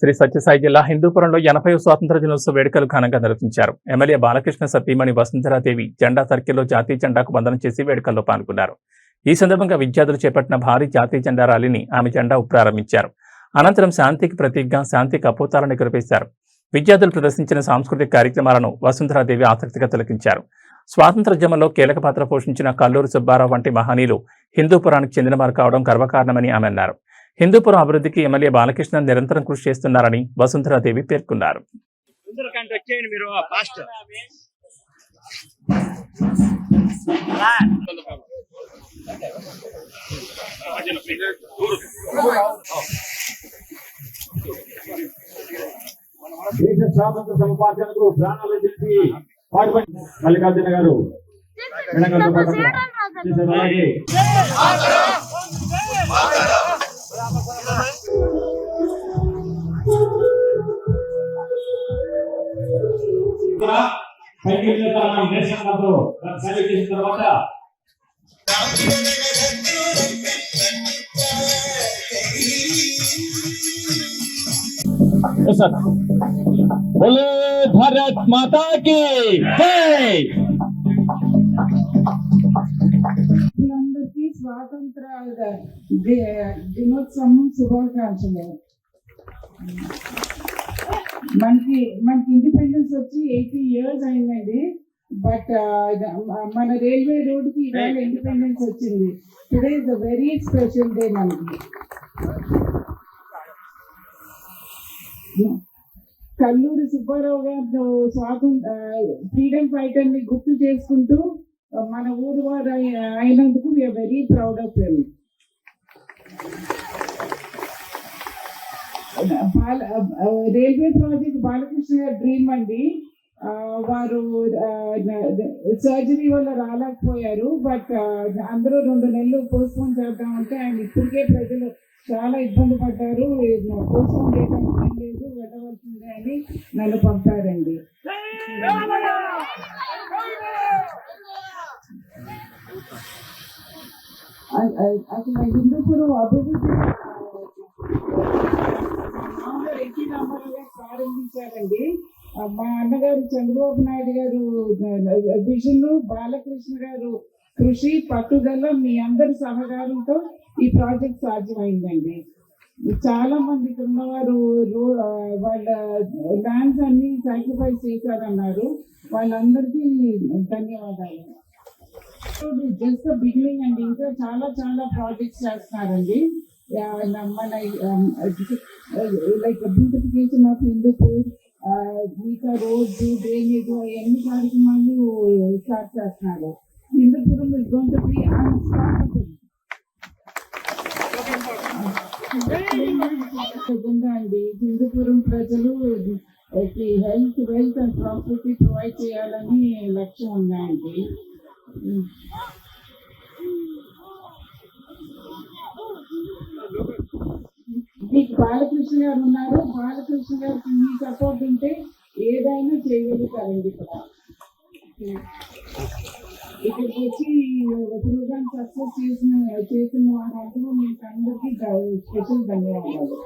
శ్రీ సత్యసాయి జిల్లా హిందూపురంలో 80వ స్వాతంత్ర దినోత్సవ వేడుకలు ఘనంగా నిర్వహించారు. ఎమ్మెల్యే బాలకృష్ణ సతీమణి వసుంధరాదేవి జెండా సర్కిల్లో జాతీయ జెండాకు వందనం చేసి వేడుకల్లో పాల్గొన్నారు. ఈ సందర్భంగా విద్యార్థులు చేపట్టిన భారీ జాతీయ జెండా ర్యాలీని ఆమె జెండా ప్రారంభించారు. అనంతరం శాంతికి ప్రతీకగా శాంతి కపోతాలను ఎగురవేశారు. విద్యార్థులు ప్రదర్శించిన సాంస్కృతిక కార్యక్రమాలను వసుంధరాదేవి ఆసక్తిగా తిలకించారు. స్వాతంత్రోద్యమంలో కీలక పాత్ర పోషించిన కల్లూరి సుబ్బారావు వంటి మహనీయులు హిందూపురానికి చెందినవారు కావడం గర్వకారణమని ఆమె అన్నారు. హిందూపురం అభివృద్ధికి ఎమ్మెల్యే బాలకృష్ణ నిరంతరం కృషి చేస్తున్నారని వసుంధరాదేవి పేర్కొన్నారు. దేశ స్వాతంత్ర సముపార్జనకు ప్రాణాలు తెచ్చి మల్లికార్జున గారు తర్వాత भारत माता की जय। స్వాతంత్ర దినోత్సవం శుభాకాంక్షలు. మనకి ఇండిపెండెన్స్ వచ్చి 80 years అయిందండి. బట్ మన రైల్వే రోడ్ కి ఇవాళ ఇండిపెండెన్స్ వచ్చింది. Today is a very special day మనకి. కల్లూరి సుబ్బారావు గారు ఫ్రీడమ్ ఫైటర్ ని గుర్తు చేసుకుంటూ మన ఊరు వారు అయినందుకు we are very proud of them. Railway project Balakrishna గారి డ్రీమ్ అండి. వారు సర్జరీ వల్ల రాలేకపోయారు. బట్ అందరూ 2 నెలలు పోస్ట్పోన్ చేద్దామంటే ఆయన ఇప్పటికే ప్రజలు చాలా ఇబ్బంది పడ్డారు. పోస్ట్పోన్ చేయడానికి లేదు, వెళ్ళవలసిందే అని నన్ను పంపారండి. అసలు హిందూపురం అభివృద్ధి ఎన్టీ రామారావు గారు ప్రారంభించారండి. మా అన్నగారు చంద్రబాబు నాయుడు గారు విజన్, బాలకృష్ణ గారు కృషి, పట్టుదల, మీ అందరి సహకారంతో ఈ ప్రాజెక్ట్ సాధ్యమైందండి. చాలా మంది ఇక్కడ ఉన్నవారు వాళ్ళ ల్యాండ్స్ అన్ని సాక్రిఫైస్ చేశారన్నారు. వాళ్ళందరికీ ధన్యవాదాలు. జస్ట్ బిగినింగ్ అండి. ఇంకా చాలా చాలా ప్రాజెక్ట్స్ చేస్తున్నారండి. మన లైక్ బ్యూటిఫికేషన్ ఆఫ్ హిందూపూర్, మిగతా రోడ్డు, డ్రైనేజ్, అవన్నీ కార్యక్రమాలు స్టార్ట్ చేస్తున్నారు. Hindupuram is going to be unstoppable. అండి హిందూపురం ప్రజలు health, wealth and property provide చేయాలని లక్ష్యం ఉన్నాయండి. మీకు బాలకృష్ణ గారు ఉన్నారు. బాలకృష్ణ గారికి మీ సపోర్ట్ ఉంటే ఏదైనా చేయగలుగుతారండి. ఇక్కడికి వచ్చి ప్రోగ్రామ్ సక్సెస్ చేసిన వాళ్ళందరూ మీకు అందరికీ స్పెషల్ ధన్యవాదాలు.